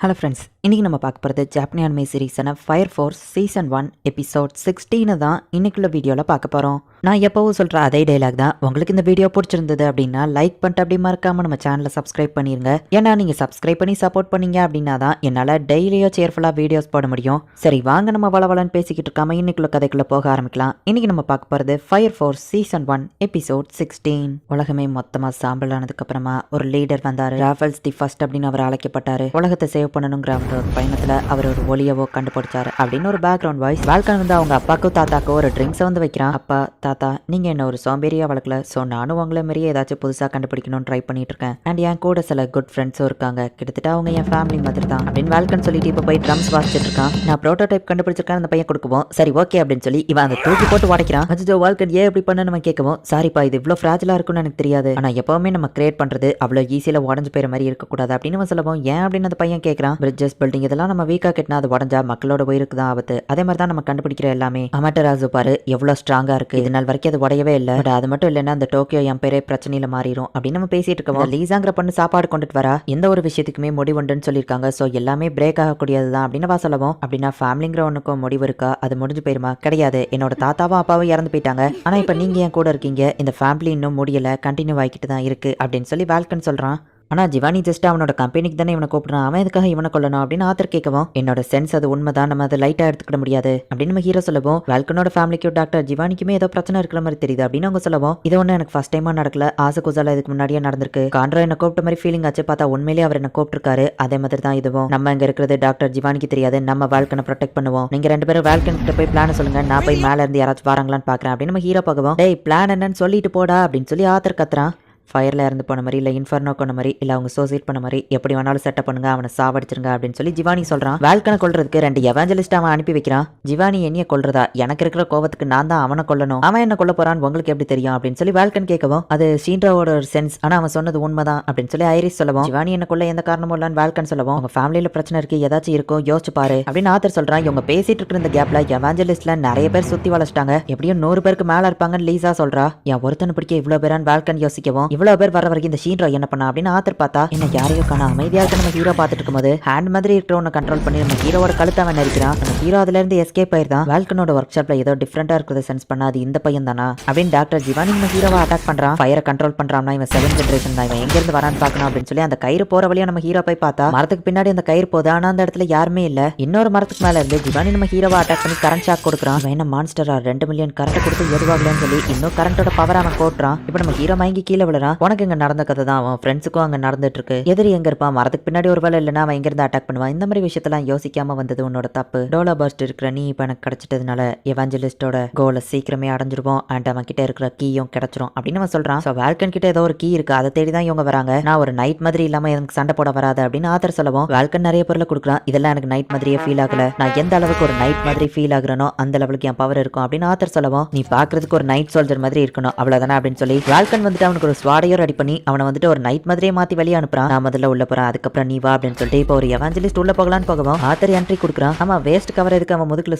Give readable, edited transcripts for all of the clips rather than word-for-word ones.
Hello friends, இன்றைக்கி நம்ம பார்க்க போகிறது ஜாப்பனி அனிமே சீரீஸான ஃபயர் ஃபோர்ஸ் சீசன் 1 எபிசோட் 16 தான் இன்னைக்குள்ள வீடியோவில் பார்க்க போகிறோம். நான் எப்போவும் சொல்கிற அதே டைலாக் தான். உங்களுக்கு இந்த வீடியோ பிடிச்சிருந்தது அப்படின்னா லைக் பண்ணிட்டு அப்படி மறக்காமல் நம்ம சேனலை சப்ஸ்கிரைப் பண்ணிடுங்க. ஏன்னா நீங்கள் சப்ஸ்கிரைப் பண்ணி சப்போர்ட் பண்ணீங்க அப்படின்னா தான் என்னால் டெய்லியோ சேர்ஃபுல்லாக வீடியோஸ் போட முடியும். சரி வாங்க, நம்ம வளவலன்னு பேசிக்கிட்டு இருக்காம இன்னைக்குள்ள கதைக்குள்ளே போக ஆரம்பிக்கலாம். இன்றைக்கி நம்ம பார்க்க போகிறது ஃபயர் ஃபோர்ஸ் சீசன் 1 எபிசோட் 16. உலகமே மொத்தமாக சாம்பல் ஆனதுக்கப்புறமா ஒரு லீடர் வந்தார். ராஃபல்ஸ் தி ஃபர்ஸ்ட் அப்படின்னு அவர் அழைக்கப்பட்டார். உலகத்தை சேவ் பண்ணணுங்கிற அவரோட பயணத்துல அவர் ஒரு ஒளியவோ கண்டுபிடிச்சாரு அப்படின்னு ஒரு பேக்ரவுண்ட் வாய்ஸ். வால்கன் வந்து அவங்க அப்பாக்கும் தாத்தாக்கும் ஒரு ட்ரிங்க்ஸை வந்து வைக்கிறான். அப்பா, தாத்தா, நீங்க என்ன ஒரு சோம்பேறியா வளர்க்கல, ஸோ நானும் உங்களை மாரி ஏதாச்சும் புதுசா கண்டுபிடிக்கணும்னு ட்ரை பண்ணிட்டு இருக்கேன். அண்ட் என் கூட சில குட் ஃப்ரெண்ட்ஸும் இருக்காங்க. கிட்டத்தட்ட அவங்க என் ஃபேமிலி மாதிரி தான் அப்படின்னு வால்கன் சொல்லிட்டு இப்போ போய் ட்ரம்ஸ் வாசிச்சுட்டு இருக்கான். நான் ப்ரோட்டோடைப் கண்டுபிடிச்சிருக்கேன், அந்த பையன் கொடுக்குவோம். சரி ஓகே அப்படின்னு சொல்லி இவன் அந்த தூக்கி போட்டு உடைக்கிறான். அஜோ, வால்கன் ஏன் எப்படி பண்ண நம்ம கேட்கவும், சாரிப்பா இது இவ்வளோ ஃப்ராஜிலா இருக்கும்னு எனக்கு தெரியாது. ஆனா எப்பவுமே நம்ம கிரியேட் பண்றது அவ்வளோ ஈஸியில உடஞ்சு போயிற மாதிரி இருக்கக்கூடாது அப்படின்னு நம்ம சொல்லவும், ஏன் அப்படின்னு அந்த பையன் கேட்கறான். பிரிட்ஜஸ் பில்டிங் இதெல்லாம் நம்ம வீக்கா கட்டினா அது உடஞ்சா மக்களோட உயிருக்கு தான் ஆபத்து. அதே மாதிரி தான் நம்ம கண்டுபிடிக்கிற எல்லாமே. அமட்டராசு பாரு எவ்வளவு ஸ்ட்ராங்கா இருக்கு, இது நாள் வரைக்கும் அது உடையவே இல்லை. பட் அது மட்டும் இல்லைன்னா அந்த டோக்கியோ எம்பையரே பிரச்சனையில மாறிடும் அப்படின்னு நம்ம பேசிட்டு இருக்கோம். லீசாங்கிற பொண்ணு சாப்பாடு கொண்டுட்டு வரா, எந்த ஒரு விஷயத்துக்குமே முடிவுண்டுன்னு சொல்லியிருக்காங்க. ஸோ எல்லாமே பிரேக் ஆகக்கூடியது தான் அப்படின்னு சொல்லவும், அப்படின்னா ஃபேமிலிங்கிற ஒன்றுக்கும் முடிவு இருக்கா, அது முடிஞ்சு போயிருமா? கிடையாது, என்னோட தாத்தாவும் அப்பாவும் இறந்து போயிட்டாங்க. ஆனா இப்ப நீங்க என் கூட இருக்கீங்க, இந்த ஃபேமிலி இன்னும் முடியல, கண்டினியூ ஆகிக்கிட்டு தான் இருக்கு அப்படின்னு சொல்லி வால்கன் சொல்றான். ஆனால் ஜிவானி ஜஸ்ட் அவனோட கம்பெனிக்கு தானே இவனை கூப்பிடுறான், அவன் எதுக்காக இவனை கொல்லணும் அப்படின்னு ஆத்தர் கேட்கவும், என்னோட சென்ஸ் அது உண்மைதான், நம்ம அதை லைட்டாக எடுத்துக்கிட முடியாது அப்படின்னு நம்ம ஹீரோ சொல்லவும், வால்கனோட ஃபேமிலிக்கும் டாக்டர் ஜிவானிக்குமே ஏதோ பிரச்சனை இருக்கிற மாதிரி தெரியுது அப்படின்னு அவங்க சொல்லவும், இது ஒன்று எனக்கு ஃபர்ஸ்ட் டைமா நடக்கல, ஆசை குசால இதுக்கு முன்னாடியே நடந்திருக்கு. காண்ட்ரோ என்ன கூப்பிட்ட மாதிரி ஃபீலிங் ஆச்சு, பார்த்தா உண்மையிலேயே அவர் என்ன கூப்பிட்டுருக்காரு. அதே மாதிரி தான் இதுவும். நம்ம இங்க இருக்கிறது டாக்டர் ஜிவானிக்கு தெரியாது, நம்ம வால்கனை ப்ரொடெக்ட் பண்ணுவோம். நீங்க ரெண்டு பேரும் வால்கன் கிட்ட போய் பிளான் சொல்லுங்க, நான் போய் மேல இருந்து யாராச்சும் வராங்களான்னு பாக்குறேன் அப்படின்னு நம்ம ஹீரோ பார்க்கவும், டேய் பிளான் என்னன்னு சொல்லிட்டு போடா அப்படின்னு சொல்லி ஆத்தர் கத்துறான். ஃபயரில் இறந்து போன மாதிரி, இல்லை இன்ஃபர்னோ கொண்ட மாதிரி, இல்லை அவங்க சூசைட் பண்ண மாதிரி எப்படி வேணாலும் செட்டப் பண்ணுங்க, அவனை சாவடிச்சிருங்க அப்படின்னு சொல்லி ஜிவானி சொல்றான். வால்கனை கொல்றதுக்கு 2 எவாஞ்சலிஸ்ட் அவன் அனுப்பி வைக்கிறான். ஜிவானி என்னைய கொல்றதா? எனக்கு இருக்கிற கோவத்துக்கு நான் தான் அவனை கொல்லணும், அவன் என்ன கொல்ல போறான்னு உங்களுக்கு எப்படி தெரியும் அப்படின்னு சொல்லி வால்கன் கேட்கவும், அது ஷீன்ராவோட ஒரு சென்ஸ், ஆனா அவன் சொன்னது உண்மைதான் அப்படின்னு சொல்லி ஐரிஸ் சொல்லவும், ஜிவானி என்ன கொல்ல எந்த காரணமும் இல்லைன்னு வால்கன் சொல்லவும், அவங்க ஃபேமிலியில பிரச்சனை இருக்கு, ஏதாச்சும் இருக்கும் யோசிச்சு பாரு அப்படின்னு ஆத்தர் சொல்றான். இவங்க பேசிட்டு இருக்கிற இந்த கேப்ல எவாஞ்சலிஸ்ட்ல நிறைய பேர் சுத்தி வளச்சிட்டாங்க, எப்படியும் 100 பேருக்கு மேல இருப்பாங்கன்னு லீசா சொல்றா. என் ஒருத்தனை பிடிக்க இவ்வளவு பேரான்னு வால்கன் யோசிக்கவும், இவ்வளவு பேர் வர வரைக்கும் ஷீன்ரா என்ன பண்ணா அப்படின்னு ஆத்தர் பார்த்தா, என்ன யாரையோ காண அமைதியா இருக்க நம்ம ஹீரோ பார்த்துட்டு இருக்கும்போது ஹேண்ட் மாதிரி இருக்கிறவனை கண்ட்ரோல் பண்ணி நம்ம ஹீரோவோட கழுத்தை அவன் நெரிக்கிறான். நம்ம ஹீரோ அதுல இருந்து எஸ்கேப் ஆயிருந்தான். வால்கனோட ஒர்க் ஷாப்ல ஏதோ டிஃபரெண்டா இருக்கிறத சென்ஸ் பண்ணா அது இந்த பையன் தானா அப்படின்னு டாக்டர் ஜிவானி நம்ம ஹீரோவை அட்டாக் பண்றான். ஃபயரை கண்ட்ரோல் பண்றான்னா இவன் 7th ஜெனரேஷன் தான், இவன் எங்க இருந்து வரான்னு பார்க்கணும் அப்படின்னு சொல்லி அந்த கயிறு போற வழியா நம்ம ஹீரோ போய் பார்த்தா மரத்துக்கு பின்னாடி அந்த கயிறு போகுது, ஆனா அந்த இடத்துல யாருமே இல்ல. இன்னொரு மரத்துக்கு மேல இருந்து ஜிவானி நம்ம ஹீரோவை அட்டாக் பண்ணி கரண்ட் ஷாக் கொடுக்குறான். வேணும் மான்ஸ்டரா 2 மில்லியன் கரண்ட் கொடுத்து எதுவாகலன்னு சொல்லி இன்னும் கரண்டோட பவர் அவன் போட்டுறான். இப்போ நம்ம ஹீரோ மயங்கி கீழே விழுறான். உனக்கு இங்க நடந்த கதை தான், அவன் ஃப்ரெண்ட்ஸுக்கும் அங்க நடந்துட்டு இருக்கு. எதிரி எங்க இருப்பான், மரத்துக்கு பின்னாடி ஒரு வேலை இல்லைன்னா அவன் எங்க இருந்து அட்டாக் பண்ணுவான். இந்த மாதிரி விஷயத்தெல்லாம் யோசிக்காம வந்தது உன்னோட தப்பு. டோலா பர்ஸ்ட் இருக்கிற நீ இப்ப எனக்கு கிடைச்சிட்டதுனால எவாஞ்சலிஸ்டோட கோலை சீக்கிரமே அடைஞ்சிருவோம், அண்ட் அவன் கிட்ட இருக்கிற கீயும் கிடைச்சிரும் அப்படின்னு அவன் சொல்றான். ஸோ வால்கன் கிட்ட ஏதோ ஒரு கீ இருக்கு, அதை தேடி தான் இவங்க வராங்க. நான் ஒரு நைட் மாதிரி இல்லாம எனக்கு சண்டை போட வராது அப்படின்னு ஆத்தர் சொல்லவும், வால்கன் நிறைய பொருளை கொடுக்குறான். இதெல்லாம் எனக்கு நைட் மாதிரியே ஃபீல் ஆகல, நான் எந்த அளவுக்கு ஒரு நைட் மாதிரி ஃபீல் ஆகுறனோ அந்த லெவலுக்கு என் பவர் இருக்கும் அப்படின்னு ஆத்தர் சொல்லவும், நீ பாக்குறதுக்கு ஒரு நைட் சோல்ஜர் மாதிரி இருக்கணும் அவ்வளவுதானே அப்படின்னு சொல்லி வால்கன் வந்துட்டு அவனுக்கு ஒரு ஸ்வாடையோ ரெடி பண்ணி அவனை வந்துட்டு ஒரு நைட் மாதிரியே மாத்தி வெளியே அனுப்புறான். நான் முதல்ல உள்ள போறேன், அதுக்கப்புறம் நீ வா அப்படின்னு சொல்லிட்டு இப்போ ஒரு எவாஞ்சலிஸ்ட் உள்ள போகலான்னு போகவும் ஆத்தர் என்ட்ரி கொடுக்குறான். அவன் வேஸ்ட் கவர் எதுக்கு அவன் முதுகுல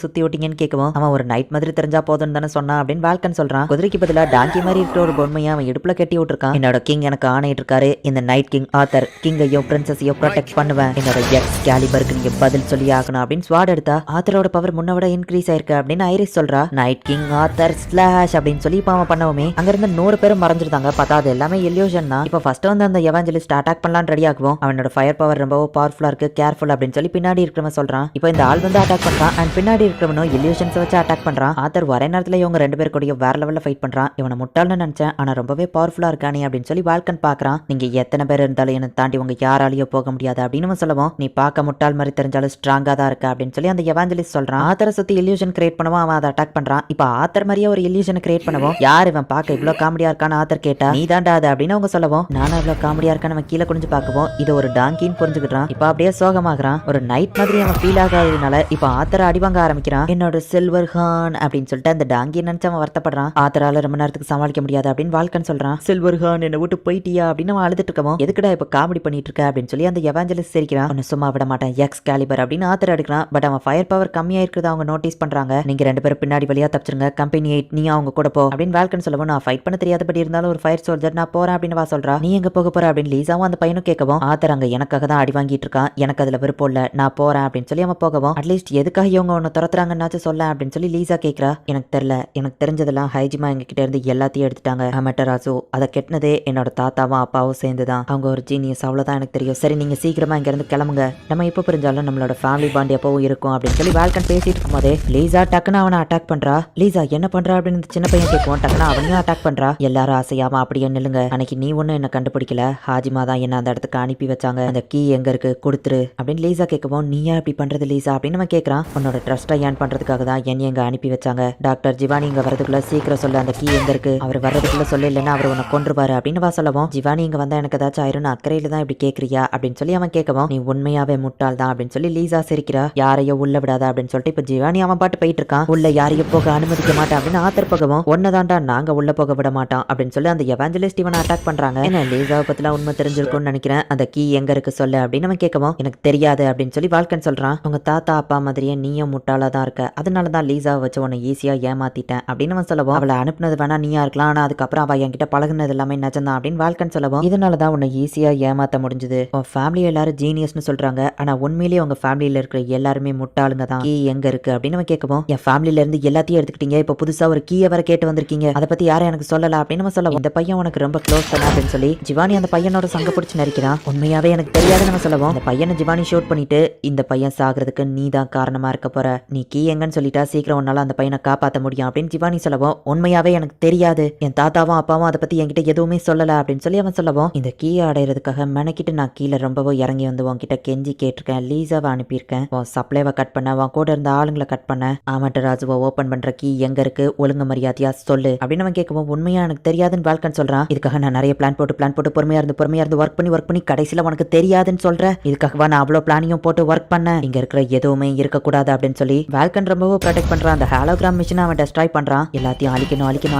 சுத்தி ஓட்டிங்கன்னு கேட்கவும், அவன் ஒரு நைட் மாதிரி தெரிஞ்சா போதும் தானே சொன்னான் அப்படின்னு வால்கன் சொல்றான். குதிரைக்கு பதிலா டாங்கி மாதிரி இருக்கிற ஒரு பொம்மையை அவன் இடுப்புல கட்டி விட்டுருக்கான். என்னோட கிங் எனக்கு ஆணையிட்டு இருக்காரு, இந்த நைட் கிங் ஆத்தர் கிங்கையும் பிரின்சஸையும் ப்ரொடெக்ட் பண்ணுவேன், என்னோட எக்ஸ் கேலிபருக்கு நீங்க பதில் சொல்லி ஆகணும் அப்படின்னு ஸ்வாட் எடுத்தா ஆத்தரோட பவர் முன்ன விட இன்க்ரீஸ் ஆயிருக்கு அப்படின்னு ஐரிஸ் சொல்றா. நைட் கிங் ஆத்தர் ஸ்லாஷ் அப்படின்னு சொல்லி இப்போ அவன் பண்ணவுமே அங்க இருந்து 100 பேரும் மறைஞ்சிருந்தாங்க. பார்த்தா அது எல்லாமே இல்யூஷன் தான். இப்போ ஃபர்ஸ்ட் வந்து அந்த எவாஞ்சலிஸ்ட் அட்டாக் பண்ணலான்னு ரெடி ஆகுவோம். அவனோட ஃபயர் பவர் ரொம்ப பவர்ஃபுல்லா இருக்கு, கேர்ஃபுல் அப்படின்னு சொல்லி பின்னாடி இருக்கிறவன் சொல்றான். இப்போ இந்த ஆள் வந்து அட்டாக் பண்றான், அண்ட் பின்னாடி இருக்கிறவனும் இல்யூஷன்ஸ் வச்சு அட்டாக் பண்றான். ஆத்தர் ஒரே நேரத்துல இவங்க 2 பேர் கூடயும் வேற லெவல்ல ஃபைட் பண்றான். இவனை முட்டாள்னு நினைச்சேன், ஆனா ரொம்பவே பவர்ஃபுல்லா இருக்கானே அப்படின்னு சொல்லி வால்கன் பாக்குறான். நீங்க எத்தனை பேர் இருந்தாலும் என்ன தாண்டி உங்க யாராலையும் போக முடியாது அப்படின்னு சொல்லவும், நீ பார்க்க முட்டாள் மாதிரி தெரிஞ்சாலும் ஸ்ட்ராங்கா தான் இருக்க அப்படின்னு சொல்லி அந்த எவாஞ்சலிஸ்ட் சொல்றான். ஆத்தரை சுத்தி இல்யூஷன் கிரியேட் பண்ணவும் அவன் அதை அட்டாக் பண்றான். இப்போ ஆத்தர் மாதிரியே ஒரு இல்யூஷன் கிரியேட் பண்ணவும், யார் இவன் பார்க்க இவ்வளவு காமெடியா இருக்கான்னு ஆத்தர் கேட்டா, நீ தாண்டா அது அப்படின்னு அவங்க சொல்லவும், நானும் இவ்வளவு காமெடியா இருக்கான்னு அவன் கீழே குனிஞ்சு பார்க்கவும் இது ஒரு டாங்கின்னு புரிஞ்சுக்கிட்டான். இப்ப அப்படியே சோகமாகறான். ஒரு நைட் மாதிரி அவன் ஃபீல் ஆகாததுனால இப்ப ஆத்தர அடிவாங்க ஆரம்பிக்கிறான். என்னோட சில்வர் ஹார்ன் அப்படின்னு சொல்லிட்டு அந்த டாங்கி நினைச்சு அவன் வருத்தப்படுறான். ஆத்தரால ரொம்ப நேரத்துக்கு சமாளிக்க முடியாது அப்படின்னு வால்கன் சொல்றான். சில்வர் ஹார்ன் என்ன விட்டு போயிட்டியா அப்படின்னு அவன் அழுதுட்டு இருக்கவும், எதுக்குடா இப்ப காமெடி பண்ணிட்டு இருக்க அப்படின்னு சொல்லி அந்த எவாஞ்சலிஸ்ட் சிரிக்கிறான். அவன் சும்மா விட மாட்டான், எக்ஸ் கேலிபர் அப்படின்னு ஆத்தர் எடுக்கிறான். பட் அவன் ஃபயர் பவர் கம்மியா இருக்கிறத அவங்க நோட்டீஸ் பண்றாங்க. நீங்க 2 பேரும் பின்னாடி வழியா தப்பிச்சிருங்க, கம்பெனி 8 நீ அவங்க கூட போ அப்படின்னு வால்கன் சொல்லவும், நான் ஃபைட் பண்ண தெரியாதபடி இருந்தாலும் ஒரு ஃபயர் சோல்ஜர் நான் போறேன் அப்படின்னு சொல்றா. நீ எங்க போக போற அப்படின்னு லீசாவும் அந்த பையனும் கேட்கவும் ஆத்தர் அங்க எனக்காக தான் அடி வாங்கிட்டு இருக்கான், எனக்கு அதுல விருப்பம் இல்ல, நான் போறேன் அப்படின்னு சொல்லி அவன் போகவும் அட்லீஸ்ட் எதுக்காக இவங்க ஒன்னு துரத்துறாங்கன்னாச்சும் சொல்ல அப்படின்னு சொல்லி லீசா கேக்குறா. எனக்கு தெரியல, எனக்கு தெரிஞ்சதெல்லாம் ஹைஜிமா எங்க கிட்ட இருந்து எல்லாத்தையும் எடுத்துட்டாங்க அமட்டராசு, அதை கெட்டினதே என்னோட தாத்தாவும் அப்பாவும் சேர்ந்துதான், அவங்க ஒரு ஜீனியஸ், அவ்வளவுதான் எனக்கு தெரியும். சரி நீங்க சீக்கிரமா இங்க இருந்து கிளம்புங்க, நம்ம எப்ப பிரிஞ்சாலும் நம்மளோட ஃபேமிலி பாண்ட் எப்பவும் இருக்கும் அப்படின்னு சொல்லி வால்கன் பேசிட்டு இருக்கும் போதே லீசா டக்குன்னு அவனை அட்டாக் பண்றா. லீசா என்ன பண்றா அப்படின்னு இந்த சின்ன பையன் கேட்கும். டக்குன்னு அவனையும் அட்டாக் பண்றா. எல்லாரும் ஆசையாம அப்படியே நில்லுங்க, அன்னைக்கு நீ ஒண்ணு என்ன கண்டுபிடிக்கல, ஹாஜிமா தான் என்ன அந்த இடத்துக்கு அனுப்பி வச்சாங்க, அந்த கீ எங்க இருக்கு கொடுத்துரு அப்படின்னு லீசா கேட்கவும் நீயா இப்படி பண்றது லீசா அப்படின்னு அவன் கேட்கறான். உன்னோட ட்ரஸ்ட்டை ஏன் பண்றதுக்காக தான் என்னை எங்க அனுப்பி வச்சாங்க, டாக்டர் ஜிவானி இங்க வரதுக்குள்ள சீக்கிரம் சொல்ல, அந்த கீ எங்க இருக்கு, அவர் வர்றதுக்குள்ள சொல்ல, இல்லைன்னா அவர் உன்னை கொன்றுவாரு அப்படின்னு வா சொல்லவும் ஜிவானி இங்க வந்தா எனக்கு ஏதாச்சும் ஆயிரும், அக்கறையில தான் இப்படி கேக்குறியா அப்படின்னு சொல்லி அவன் கேட்கவும் நீ உண்மையாவே முட்டாள் தான் அப்படின்னு சொல்லி லீசா சிரிக்கிறா. யாரையோ உள்ள விடாத அப்படின்னு சொல்லிட்டு இப்ப ஜிவானி அவன் பாட்டு போயிட்டு இருக்கான். உள்ள யாரையும் போக அனுமதிக்க மாட்டான் அப்படின்னு ஆத்தர் போகவும் ஒன்னதாண்டா நாங்க உள்ள போக விட மாட்டோம் அப்படின்னு சொல்லி அந்த எவாஞ்சலிஸ்ட் இவனை அட்டாக் பண்றாங்க. என்ன லீசாவை பத்திலாம் உண்மை தெரிஞ்சிருக்கும்னு நினைக்கிறேன், அந்த கீ எங்க இருக்கு சொல்லு அப்படின்னு அவன் கேட்கவும் எனக்கு தெரியாது அப்படின்னு சொல்லி வால்கன் சொல்றான். உங்க தாத்தா அப்பா மாதிரியே நீயும் முட்டாளா தான் இருக்க, அதனாலதான் லீசாவை வச்சு உன்னை ஈஸியா ஏமாத்திட்டேன் அப்படின்னு அவன் சொல்லவும் அவளை அனுப்புனது வேணா நீயா இருக்கலாம், ஆனா அதுக்கப்புறம் அவ என்கிட்ட பழகுனது எல்லாமே நிஜம்தான் அப்படின்னு வால்கன் சொல்லவும் இதனாலதான் உன்னை ஈஸியா ஏமாத்த முடிஞ்சது, உன் ஃபேமிலி எல்லாரும் ஜீனியஸ்னு சொல்றாங்க, ஆனா உண்மையிலேயே உங்க ஃபேமிலியில இருக்கிற எல்லாருமே முட்டாளுங்க தான், கீ எங்க இருக்கு அப்படின்னு அவன் கேட்கவும் என் ஃபேமிலில இருந்து எல்லாத்தையும் எடுத்துக்கிட்டீங்க, இப்ப புதுசா ஒரு கீயை வர கேட்டு வந்திருக்கீங்க, அதை பத்தி யாரும் எனக்கு சொல்லல அப்படின்னு நம்ம சொல்லவும் இந்த பையன் உனக்கு ரொம்ப க்ளோஸ் தானே அப்படின்னு சொல்லி ஜிவானி அந்த பையனோட சங்க பிடிச்சு நடிக்கிறான். உண்மையாவே எனக்கு தெரியாதுன்னு நம்ம சொல்லவும் அந்த பையனை ஜிவானி ஷூட் பண்ணிட்டு இந்த பையன் சாகிறதுக்கு நீ தான் காரணமா இருக்க போற, நீ கீ எங்கன்னு சொல்லிட்டா சீக்கிரம் உன்னால அந்த பையனை காப்பாற்ற முடியும் அப்படின்னு ஜிவானி சொல்லவும் உண்மையாவே எனக்கு தெரியாது, என் தாத்தாவும் அப்பாவும் அதை பத்தி என்கிட்ட எதுவுமே சொல்லல அப்படின்னு சொல்லி அவன் சொல்லவும் இந்த கீயை அடையிறதுக்காக மெனக்கிட்டு நான் கீழே ரொம்பவோ இறங்கி வந்து உன்கிட்ட கெஞ்சி கேட்டிருக்கேன், லீசாவை அனுப்பியிருக்கேன், உன் சப்ளைவை கட் பண்ண, உன் கூட இருந்த ஆளுங்களை கட் பண்ண, ஆமட்டராஜுவை ஓபன் பண்ற கீ எங்க இருக்கு ஒழுங்கு மரியாதையா சொல்லு அப்படின்னு அவன் கேட்கவும் உண்மையா எனக்கு தெரியாதுன்னு வால்கன் சொல்றான். இதுக்காக நான் நிறைய பிளான் போட்டு பொறுமையா இருந்து ஒர்க் பண்ணி கடைசியில உனக்கு தெரியாதுன்னு சொல்ற, இதுக்காகவா நான் அவ்வளவு பிளானியும் போட்டு ஒர்க் பண்ண, இங்க இருக்கிற எதுவுமே இருக்கக்கூடாது அப்படின்னு சொல்லி வால்கன் ரொம்பவும் ப்ரொடெக்ட் பண்றான். அந்த ஹாலோகிராம் மிஷினை அவன் டெஸ்ட்ராய் பண்றான். எல்லாத்தையும் அழிக்கணும்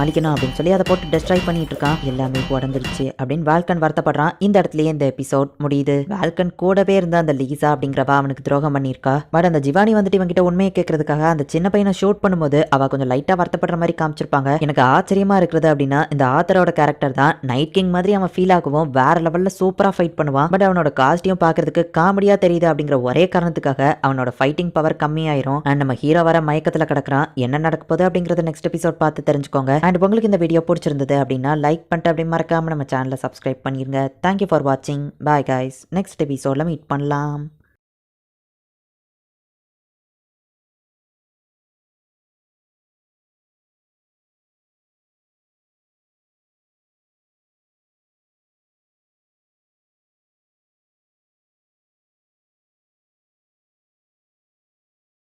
அப்படின்னு சொல்லி அதை போட்டு டெஸ்ட்ராய் பண்ணிட்டு இருக்கான். எல்லாமே உடஞ்சிருச்சு அப்படின்னு வால்கன் வருத்தப்படுறான். இந்த இடத்துலயே இந்த எபிசோட் முடியுது. வால்கன் கூடவே இருந்த அந்த லீசா அப்படிங்கிறவா அவனுக்கு துரோகம் பண்ணிருக்கா. பட் அந்த ஜிவானி வந்துட்டு இவங்கிட்ட உண்மையை கேட்கறதுக்காக அந்த சின்ன பையனை ஷூட் பண்ணும்போது அவ கொஞ்சம் லைட்டா வருத்தப்படுற மாதிரி காமிச்சிருப்பாங்க. எனக்கு ஆச்சரியமா இருக்கிறது அப்படின்னா இந்த ஆத்தரோட கேரக்டர் தான் நைட் கிங் மாதிரி அவன் ஃபீல் ஆகவும் வேற லெவல்ல சூப்பரா ஃபைட் பண்ணுவான். பட் அவனோட காஸ்டியூம் பாக்குறதுக்கு காமெடியா தெரியுது அப்படிங்கிற ஒரே காரணத்துக்காக அவனோட ஃபைட்டிங் பவர் கம்மியாயிரும். அண்ட் நம்ம ஹீரோ வர மயக்கத்துல கிடக்குறான். என்ன நடக்க போகுது அப்படிங்கறத நெக்ஸ்ட் எபிசோட் பார்த்து தெரிஞ்சுக்கோங்க. அண்ட் உங்களுக்கு இந்த வீடியோ பிடிச்சிருந்தது அப்படின்னா லைக் பண்ணிட்டு அப்படி மறக்காம நம்ம சேனலை சப்ஸ்கிரைப் பண்ணிருங்க. தேங்க்யூ ஃபார் வாட்சிங். Bye guys. நெக்ஸ்ட் எபிசோட்ல மீட் பண்ணலாம்.